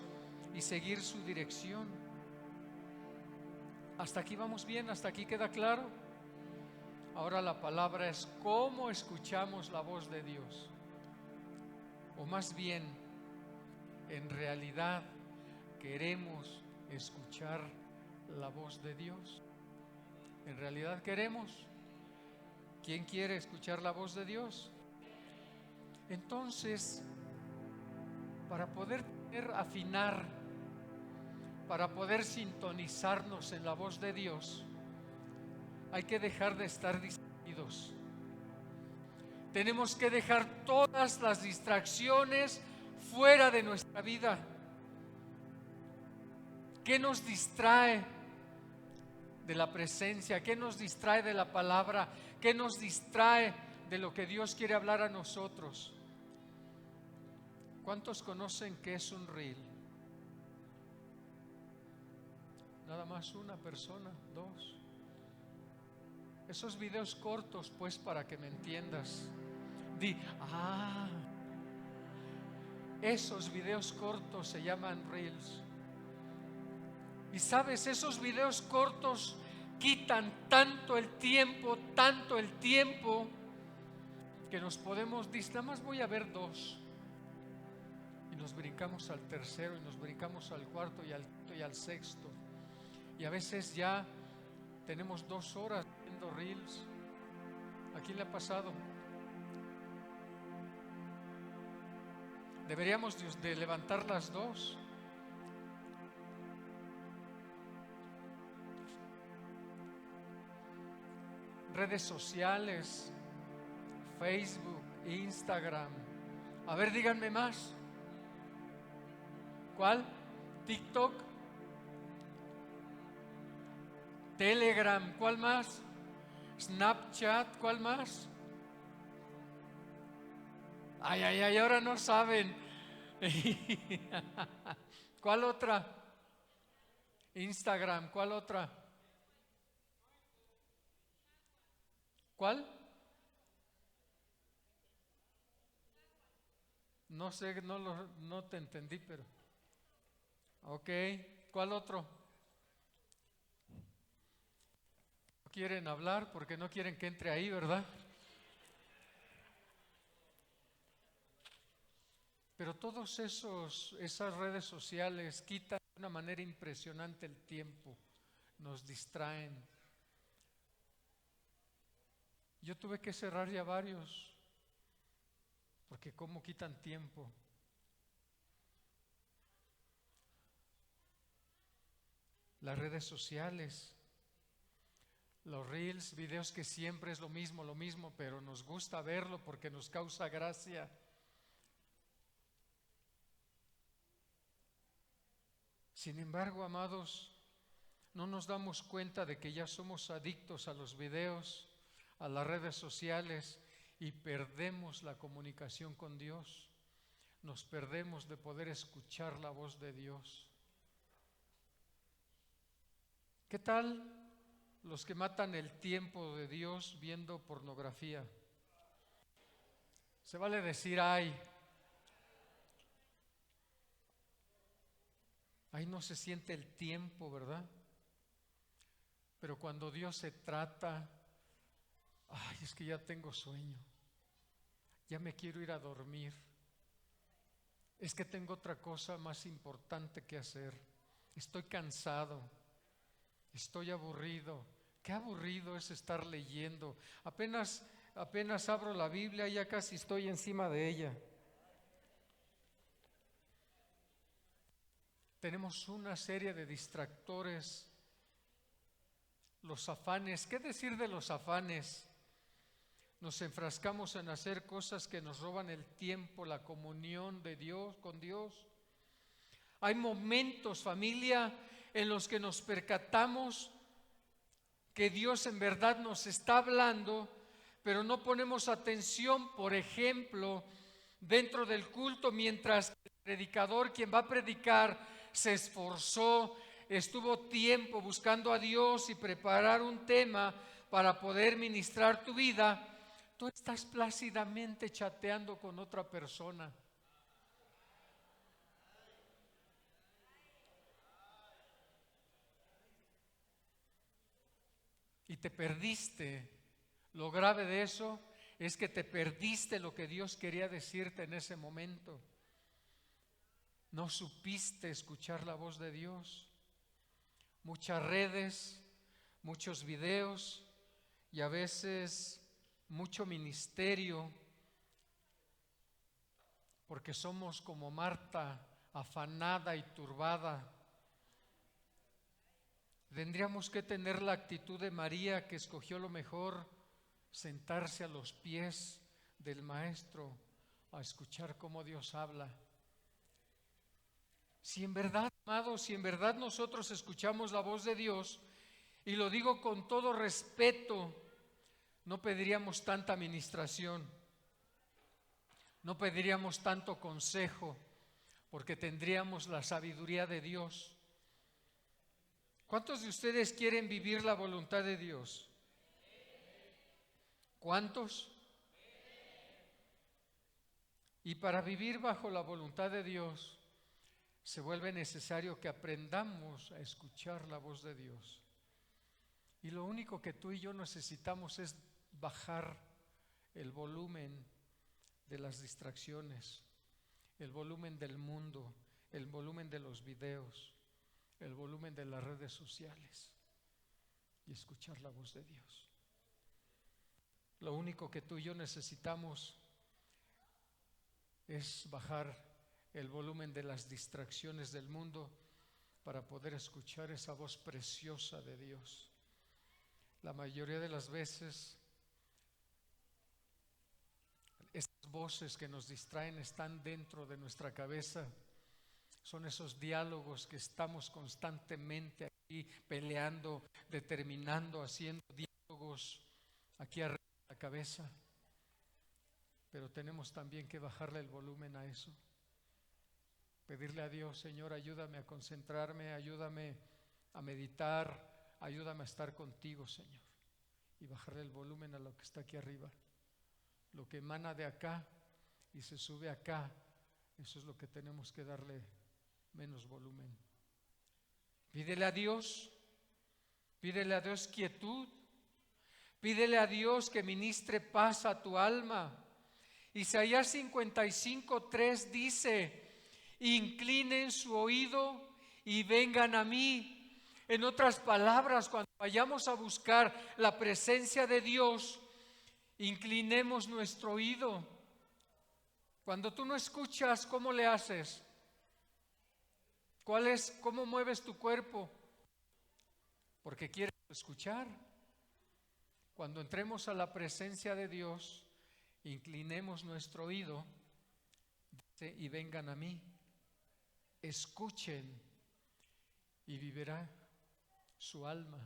y seguir su dirección. ¿Hasta aquí vamos bien? ¿Hasta aquí queda claro? Ahora la palabra es cómo escuchamos la voz de Dios. O más bien, en realidad queremos escuchar la voz de Dios. En realidad queremos. ¿Quién quiere escuchar la voz de Dios? Entonces, para poder afinar, para poder sintonizarnos en la voz de Dios, hay que dejar de estar distraídos. Tenemos que dejar todas las distracciones fuera de nuestra vida. ¿Qué nos distrae de la presencia? ¿Qué nos distrae de la palabra? ¿Qué nos distrae de lo que Dios quiere hablar a nosotros? ¿Cuántos conocen qué es un reel? Nada más una persona, dos. Esos videos cortos, pues, para que me entiendas. Esos videos cortos se llaman reels. Y sabes, esos videos cortos quitan tanto el tiempo, que nos podemos decir, nada más voy a ver dos. Y nos brincamos al tercero, y nos brincamos al cuarto, y al quinto, y al sexto. Y a veces ya tenemos 2 horas viendo reels. ¿A quién le ha pasado? Deberíamos de levantar las 2. Redes sociales, Facebook, Instagram. A ver, díganme más. ¿Cuál? TikTok, Telegram, ¿cuál más? Snapchat, ¿cuál más? Ay, ahora no saben. ¿Cuál otra? Instagram, ¿cuál otra? ¿Cuál? No sé, no te entendí, pero. Ok, ¿cuál otro? ¿No quieren hablar porque no quieren que entre ahí, verdad? Pero todos esas redes sociales quitan de una manera impresionante el tiempo, nos distraen. Yo tuve que cerrar ya varios, porque cómo quitan tiempo. Las redes sociales, los reels, videos que siempre es lo mismo, pero nos gusta verlo porque nos causa gracia. Sin embargo, amados, no nos damos cuenta de que ya somos adictos a los videos, a las redes sociales, y perdemos la comunicación con Dios. Nos perdemos de poder escuchar la voz de Dios. ¿Qué tal los que matan el tiempo de Dios viendo pornografía? Se vale decir ay. Ahí no se siente el tiempo, ¿verdad? Pero cuando Dios se trata, ay, es que ya tengo sueño, ya me quiero ir a dormir, es que tengo otra cosa más importante que hacer, estoy cansado, estoy aburrido. Qué aburrido es estar leyendo. Apenas abro la Biblia y ya casi estoy encima de ella. Tenemos una serie de distractores. Los afanes, ¿qué decir de los afanes? Nos enfrascamos en hacer cosas que nos roban el tiempo, la comunión de Dios con Dios. Hay momentos, familia, en los que nos percatamos que Dios en verdad nos está hablando, pero no ponemos atención. Por ejemplo, dentro del culto, mientras el predicador, quien va a predicar, se esforzó, estuvo tiempo buscando a Dios y preparar un tema para poder ministrar tu vida, tú estás plácidamente chateando con otra persona. Y te perdiste. Lo grave de eso es que te perdiste lo que Dios quería decirte en ese momento. No supiste escuchar la voz de Dios. Muchas redes, muchos videos y a veces mucho ministerio, porque somos como Marta, afanada y turbada. Tendríamos que tener la actitud de María, que escogió lo mejor, sentarse a los pies del Maestro a escuchar cómo Dios habla. Si en verdad, amados, si en verdad nosotros escuchamos la voz de Dios, y lo digo con todo respeto, no pediríamos tanta administración, no pediríamos tanto consejo, porque tendríamos la sabiduría de Dios. ¿Cuántos de ustedes quieren vivir la voluntad de Dios? ¿Cuántos? Y para vivir bajo la voluntad de Dios, se vuelve necesario que aprendamos a escuchar la voz de Dios. Y lo único que tú y yo necesitamos es bajar el volumen de las distracciones, el volumen del mundo, el volumen de los videos, el volumen de las redes sociales y escuchar la voz de Dios. Lo único que tú y yo necesitamos es bajar el volumen de las distracciones del mundo para poder escuchar esa voz preciosa de Dios. La mayoría de las veces, estas voces que nos distraen están dentro de nuestra cabeza. Son esos diálogos que estamos constantemente aquí peleando, determinando, haciendo diálogos aquí arriba de la cabeza. Pero tenemos también que bajarle el volumen a eso. Pedirle a Dios: Señor, ayúdame a concentrarme, ayúdame a meditar, ayúdame a estar contigo, Señor. Y bajarle el volumen a lo que está aquí arriba. Lo que emana de acá y se sube acá, eso es lo que tenemos que darle menos volumen. Pídele a Dios quietud, pídele a Dios que ministre paz a tu alma. Isaías 55:3 dice: inclinen su oído y vengan a mí. En otras palabras, cuando vayamos a buscar la presencia de Dios, inclinemos nuestro oído. Cuando tú no escuchas, ¿cómo le haces? ¿Cómo mueves tu cuerpo? Porque quieres escuchar. Cuando entremos a la presencia de Dios, inclinemos nuestro oído, dice, y vengan a mí. Escuchen y vivirá su alma.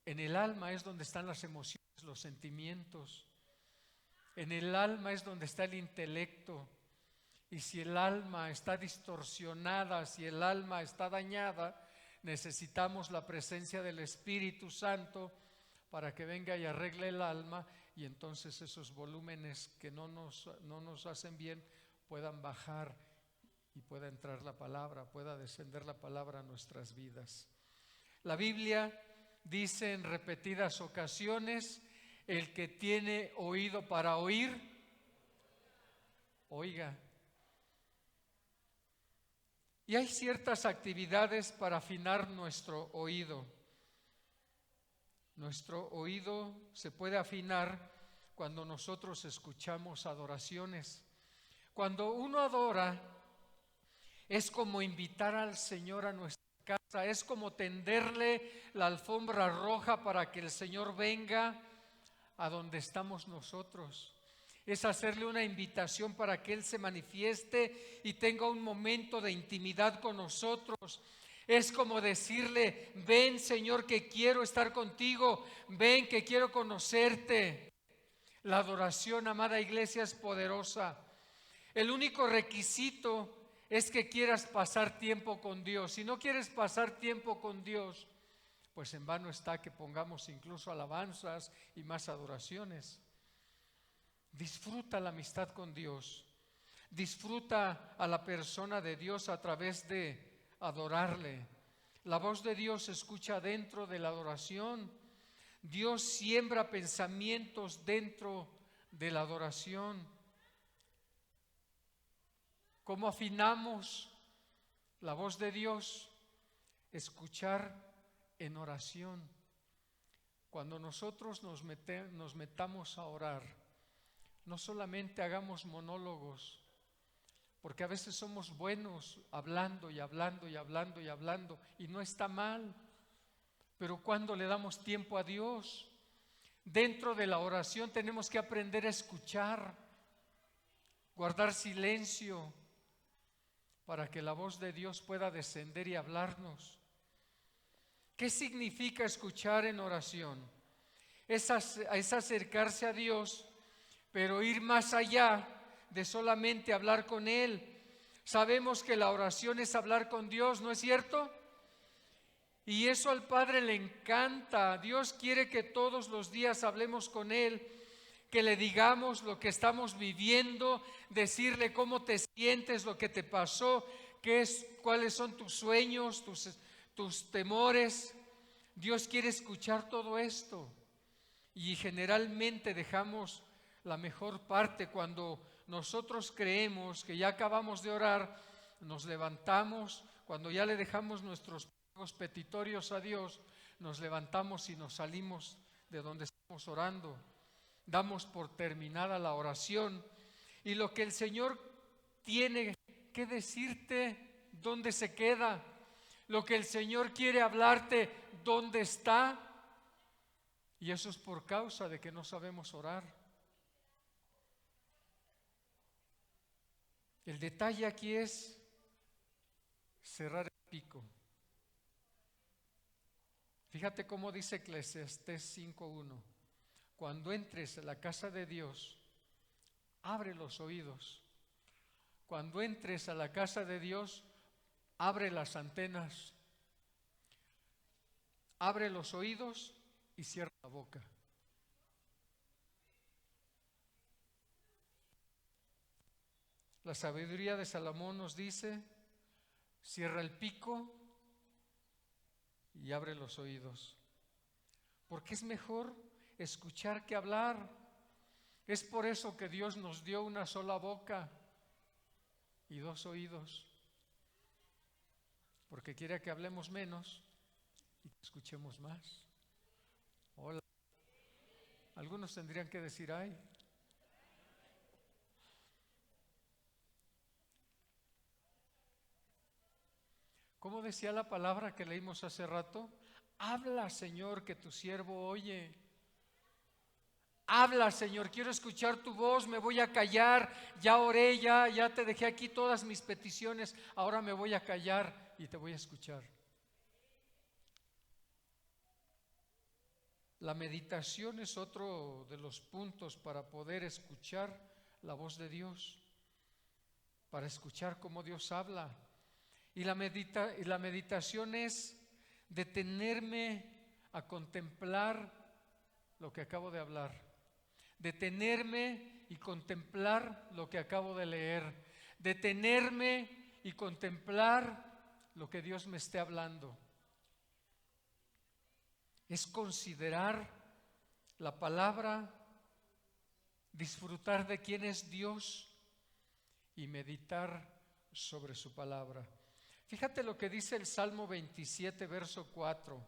En el alma es donde están las emociones, los sentimientos. En el alma es donde está el intelecto. Y si el alma está distorsionada, si el alma está dañada, necesitamos la presencia del Espíritu Santo para que venga y arregle el alma, y entonces esos volúmenes que no nos hacen bien puedan bajar y pueda entrar la palabra, pueda descender la palabra a nuestras vidas. La Biblia dice en repetidas ocasiones: el que tiene oído para oír, oiga. Y hay ciertas actividades para afinar nuestro oído. Nuestro oído se puede afinar cuando nosotros escuchamos adoraciones. Cuando uno adora, es como invitar al Señor a nuestra casa, es como tenderle la alfombra roja para que el Señor venga a donde estamos nosotros. Es hacerle una invitación para que Él se manifieste y tenga un momento de intimidad con nosotros. Es como decirle: ven, Señor, que quiero estar contigo, ven, que quiero conocerte. La adoración, amada iglesia, es poderosa. El único requisito es que quieras pasar tiempo con Dios. Si no quieres pasar tiempo con Dios, pues en vano está que pongamos incluso alabanzas y más adoraciones. Disfruta la amistad con Dios. Disfruta a la persona de Dios a través de adorarle. La voz de Dios se escucha dentro de la adoración. Dios siembra pensamientos dentro de la adoración. ¿Cómo afinamos la voz de Dios? Escuchar en oración. Cuando nosotros nos metamos a orar, no solamente hagamos monólogos, porque a veces somos buenos hablando y hablando y hablando y hablando, y no está mal, pero cuando le damos tiempo a Dios, dentro de la oración tenemos que aprender a escuchar, guardar silencio, para que la voz de Dios pueda descender y hablarnos. ¿Qué significa escuchar en oración? Es acercarse a Dios, pero ir más allá de solamente hablar con Él. Sabemos que la oración es hablar con Dios, ¿no es cierto? Y eso al Padre le encanta. Dios quiere que todos los días hablemos con Él, que le digamos lo que estamos viviendo, decirle cómo te sientes, lo que te pasó, cuáles son tus sueños, tus temores. Dios quiere escuchar todo esto. Y generalmente dejamos la mejor parte cuando nosotros creemos que ya acabamos de orar, nos levantamos, cuando ya le dejamos nuestros petitorios a Dios, nos levantamos y nos salimos de donde estamos orando. Damos por terminada la oración y lo que el Señor tiene que decirte, ¿dónde se queda? Lo que el Señor quiere hablarte, ¿dónde está? Y eso es por causa de que no sabemos orar. El detalle aquí es cerrar el pico. Fíjate cómo dice Eclesiastés 5:1. Cuando entres a la casa de Dios, abre los oídos. Cuando entres a la casa de Dios, abre las antenas, abre los oídos y cierra la boca. La sabiduría de Salomón nos dice: cierra el pico y abre los oídos, porque es mejor escuchar que hablar. Es por eso que Dios nos dio una sola boca y dos oídos, porque quiere que hablemos menos y que escuchemos más. Hola. Algunos tendrían que decir ay. ¿Cómo decía la palabra que leímos hace rato? Habla, Señor, que tu siervo oye. Habla, Señor, quiero escuchar tu voz, me voy a callar, ya oré, ya te dejé aquí todas mis peticiones, ahora me voy a callar y te voy a escuchar. La meditación es otro de los puntos para poder escuchar la voz de Dios, para escuchar cómo Dios habla. Y la meditación es detenerme a contemplar lo que acabo de hablar, detenerme y contemplar lo que acabo de leer, detenerme y contemplar lo que Dios me esté hablando. Es considerar la palabra, disfrutar de quién es Dios y meditar sobre su palabra. Fíjate lo que dice el Salmo 27, verso 4.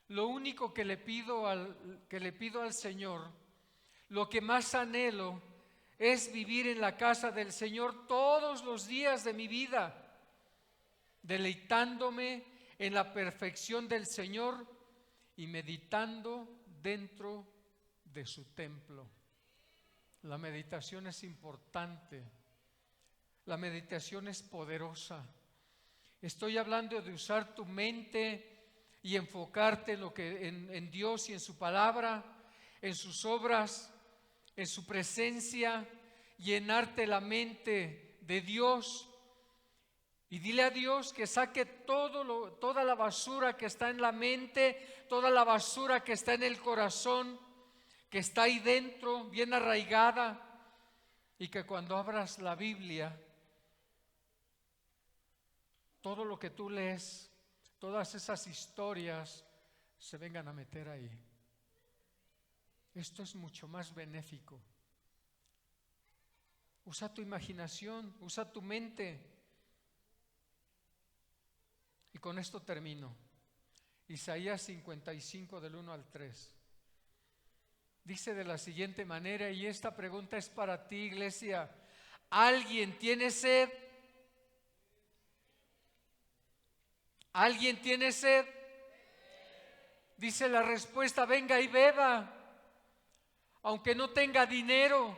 Lo único que le pido al Señor, lo que más anhelo, es vivir en la casa del Señor todos los días de mi vida, deleitándome en la perfección del Señor y meditando dentro de su templo. La meditación es importante. La meditación es poderosa. Estoy hablando de usar tu mente y enfocarte en Dios y en su palabra, en sus obras, en su presencia, llenarte la mente de Dios. Y dile a Dios que saque toda la basura que está en la mente, toda la basura que está en el corazón, que está ahí dentro, bien arraigada, y que cuando abras la Biblia, todo lo que tú lees, todas esas historias se vengan a meter ahí. Esto es mucho más benéfico. Usa tu imaginación, usa tu mente. Y con esto termino. Isaías 55 del 1 al 3. Dice de la siguiente manera, y esta pregunta es para ti, iglesia. ¿Alguien tiene sed? ¿Alguien tiene sed? Dice la respuesta, venga y beba. Aunque no tenga dinero,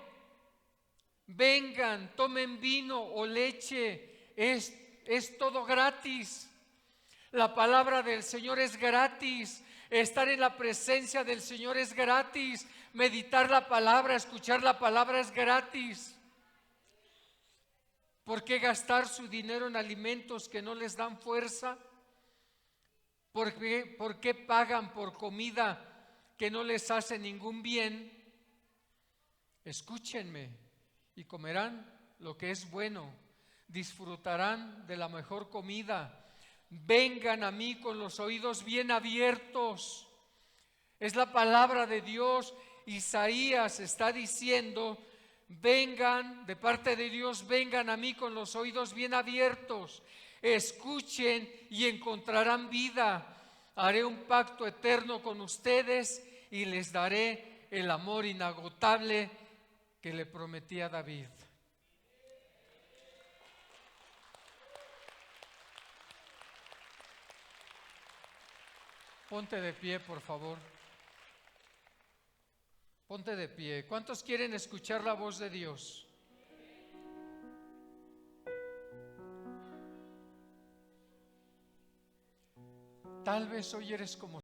vengan, tomen vino o leche. Es todo gratis. La palabra del Señor es gratis. Estar en la presencia del Señor es gratis. Meditar la palabra, escuchar la palabra es gratis. ¿Por qué gastar su dinero en alimentos que no les dan fuerza? ¿Por qué pagan por comida que no les hace ningún bien? Escúchenme y comerán lo que es bueno. Disfrutarán de la mejor comida. Vengan a mí con los oídos bien abiertos. Es la palabra de Dios. Isaías está diciendo, vengan de parte de Dios, vengan a mí con los oídos bien abiertos. Escuchen y encontrarán vida. Haré un pacto eterno con ustedes y les daré el amor inagotable que le prometí a David. Ponte de pie, por favor. Ponte de pie. ¿Cuántos quieren escuchar la voz de Dios? Tal vez hoy eres como